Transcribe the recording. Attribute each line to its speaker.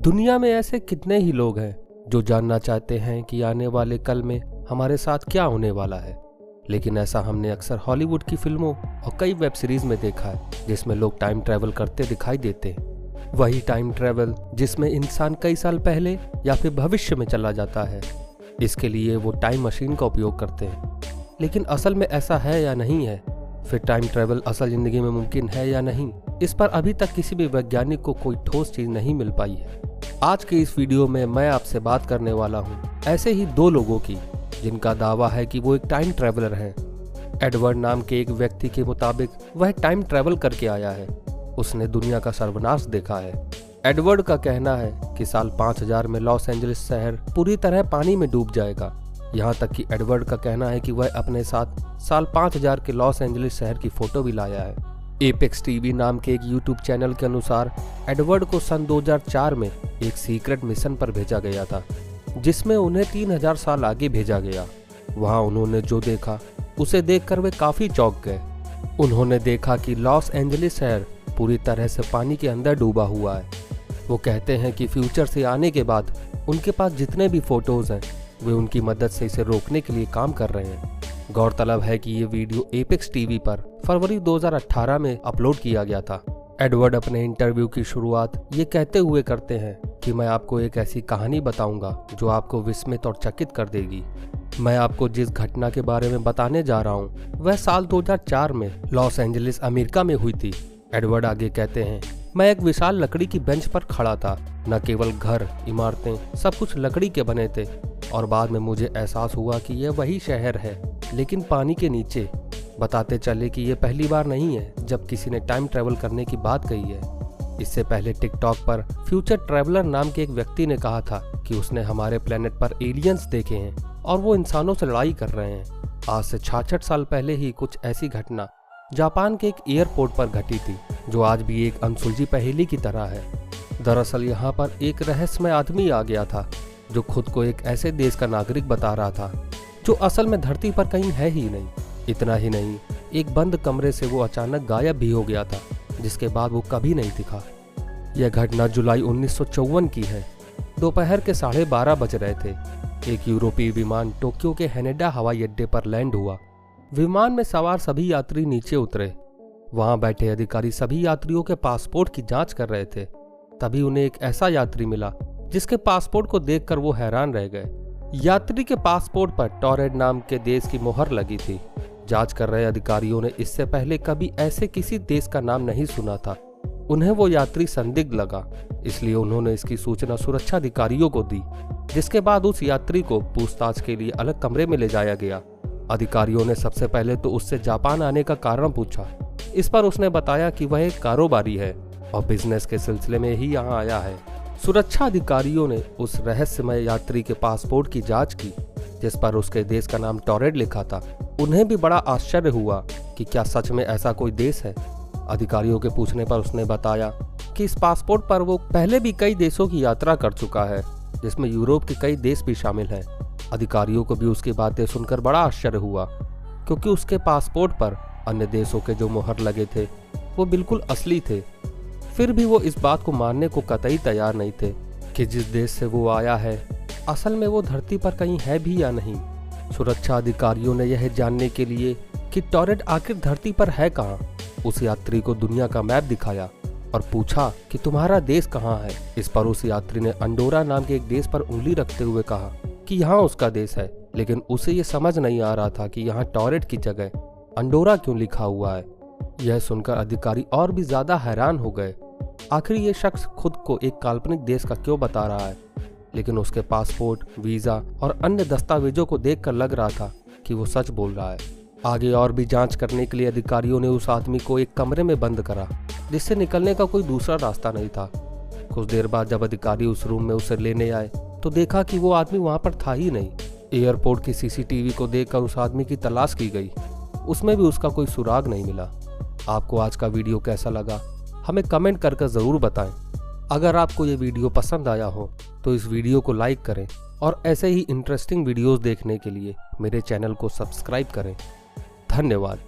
Speaker 1: दुनिया में ऐसे कितने ही लोग हैं जो जानना चाहते हैं कि आने वाले कल में हमारे साथ क्या होने वाला है, लेकिन ऐसा हमने अक्सर हॉलीवुड की फिल्मों और कई वेब सीरीज में देखा है जिसमें लोग टाइम ट्रैवल करते दिखाई देते हैं। वही टाइम ट्रैवल जिसमें इंसान कई साल पहले या फिर भविष्य में चला जाता है। इसके लिए वो टाइम मशीन का उपयोग करते हैं, लेकिन असल में ऐसा है या नहीं है? फिर टाइम ट्रैवल असल जिंदगी में मुमकिन है या नहीं, इस पर अभी तक किसी भी वैज्ञानिक को कोई ठोस चीज नहीं मिल पाई है। आज के इस वीडियो में मैं आपसे बात करने वाला हूँ ऐसे ही दो लोगों की जिनका दावा है कि वो एक टाइम ट्रैवलर हैं। एडवर्ड नाम के एक व्यक्ति के मुताबिक वह टाइम ट्रैवल करके आया है। उसने दुनिया का सर्वनाश देखा है। एडवर्ड का कहना है कि साल 5000 में लॉस एंजलिस शहर पूरी तरह पानी में डूब जाएगा। यहाँ तक कि एडवर्ड का कहना है कि वह अपने साथ साल 5000 के लॉस एंजलिस शहर की फोटो भी लाया है। एपेक्स टीवी नाम के एक यूट्यूब चैनल के अनुसार एडवर्ड को सन 2004 में एक सीक्रेट मिशन पर भेजा गया था, जिसमें उन्हें 3000 साल आगे भेजा गया। वहां उन्होंने जो देखा उसे देखकर वे काफी चौंक गए। उन्होंने देखा कि लॉस एंजलिस शहर पूरी तरह से पानी के अंदर डूबा हुआ है। वो कहते हैं कि फ्यूचर से आने के बाद उनके पास जितने भी फोटोज हैं वे उनकी मदद से इसे रोकने के लिए काम कर रहे हैं। गौरतलब है कि ये वीडियो एपेक्स टीवी पर फरवरी 2018 में अपलोड किया गया था। एडवर्ड अपने इंटरव्यू की शुरुआत ये कहते हुए करते हैं कि मैं आपको एक ऐसी कहानी बताऊंगा जो आपको विस्मित और चकित कर देगी। मैं आपको जिस घटना के बारे में बताने जा रहा हूँ वह साल 2004 में लॉस एंजलिस अमेरिका में हुई थी। एडवर्ड आगे कहते हैं, मैं एक विशाल लकड़ी की बेंच पर खड़ा था। न केवल घर, इमारतें, सब कुछ लकड़ी के बने थे और बाद में मुझे एहसास हुआ कि यह वही शहर है, लेकिन पानी के नीचे। बताते चले कि यह पहली बार नहीं है जब किसी ने टाइम ट्रैवल करने की बात कही है। इससे पहले टिकटॉक पर फ्यूचर ट्रैवलर नाम के एक व्यक्ति ने कहा था कि उसने हमारे प्लेनेट पर एलियंस देखे हैं और वो इंसानों से लड़ाई कर रहे हैं। आज से 66 साल पहले ही कुछ ऐसी घटना जापान के एक एयरपोर्ट पर घटी थी, जो आज भी एक अनसुलझी पहेली की तरह है। दरअसल यहाँ पर एक रहस्यमय आदमी आ गया था जो खुद को एक ऐसे देश का नागरिक बता रहा था जो असल में धरती पर कहीं है ही नहीं। इतना ही नहीं, एक बंद कमरे से वो अचानक गायब भी हो गया था, जिसके बाद वो कभी नहीं दिखा। यह घटना जुलाई 1954 की है। दोपहर के 12:30 बज रहे थे। एक यूरोपीय विमान टोक्यो के हैनेडा हवाई अड्डे पर लैंड हुआ। विमान में सवार सभी यात्री नीचे उतरे। वहां बैठे अधिकारी सभी यात्रियों के पासपोर्ट की जांच कर रहे थे। तभी उन्हें एक ऐसा यात्री मिला जिसके पासपोर्ट को देखकर वो हैरान रह गए। यात्री के पासपोर्ट पर टॉरेड नाम के देश की मोहर लगी थी। जांच कर रहे अधिकारियों ने इससे पहले कभी ऐसे किसी देश का नाम नहीं सुना था। उन्हें वो यात्री संदिग्ध लगा, इसलिए उन्होंने इसकी सूचना सुरक्षा अधिकारियों को दी, जिसके बाद उस यात्री को पूछताछ के लिए अलग कमरे में ले जाया गया। अधिकारियों ने सबसे पहले तो उससे जापान आने का कारण पूछा। इस पर उसने बताया कि वह एक कारोबारी है और बिजनेस के सिलसिले में ही यहाँ आया है। सुरक्षा अधिकारियों ने उस रहस्यमय यात्री के पासपोर्ट की जांच की, जिस पर उसके देश का नाम टॉरेड लिखा था। उन्हें भी बड़ा आश्चर्य हुआ कि क्या सच में ऐसा कोई देश है। अधिकारियों के पूछने पर उसने बताया कि इस पासपोर्ट पर वो पहले भी कई देशों की यात्रा कर चुका है, जिसमें यूरोप के कई देश भी शामिल हैं। अधिकारियों को भी उसकी बातें सुनकर बड़ा आश्चर्य हुआ, क्योंकि उसके पासपोर्ट पर अन्य देशों के जो मोहर लगे थे वो बिल्कुल असली थे। फिर भी वो इस बात को मानने को कतई तैयार नहीं थे कि जिस देश से वो आया है असल में वो धरती पर कहीं है भी या नहीं। सुरक्षा अधिकारियों ने यह जानने के लिए कि टॉरेड आखिर धरती पर है कहाँ, उस यात्री को दुनिया का मैप दिखाया और पूछा कि तुम्हारा देश कहाँ है। इस पर उस यात्री ने अंडोरा नाम के एक देश पर उंगली रखते हुए कहा कि यहाँ उसका देश है, लेकिन उसे ये समझ नहीं आ रहा था कि यहाँ टॉरेड की जगह अंडोरा क्यों लिखा हुआ है। यह सुनकर अधिकारी और भी ज्यादा हैरान हो गए। आखिर ये शख्स खुद को एक काल्पनिक देश का क्यों बता रहा है, लेकिन उसके पासपोर्ट, वीजा और अन्य दस्तावेजों को देखकर लग रहा था कि वो सच बोल रहा है। आगे और भी जांच करने के लिए अधिकारियों ने उस आदमी को एक कमरे में बंद करा, जिससे निकलने का कोई दूसरा रास्ता नहीं था। कुछ देर बाद जब अधिकारी उस रूम में उसे लेने आए तो देखा कि वो आदमी वहां पर था ही नहीं। एयरपोर्ट की सीसीटीवी को देखकर उस आदमी की तलाश की गई, उसमें भी उसका कोई सुराग नहीं मिला। आपको आज का वीडियो कैसा लगा हमें कमेंट करके ज़रूर बताएं। अगर आपको ये वीडियो पसंद आया हो तो इस वीडियो को लाइक करें और ऐसे ही इंटरेस्टिंग वीडियोस देखने के लिए मेरे चैनल को सब्सक्राइब करें। धन्यवाद।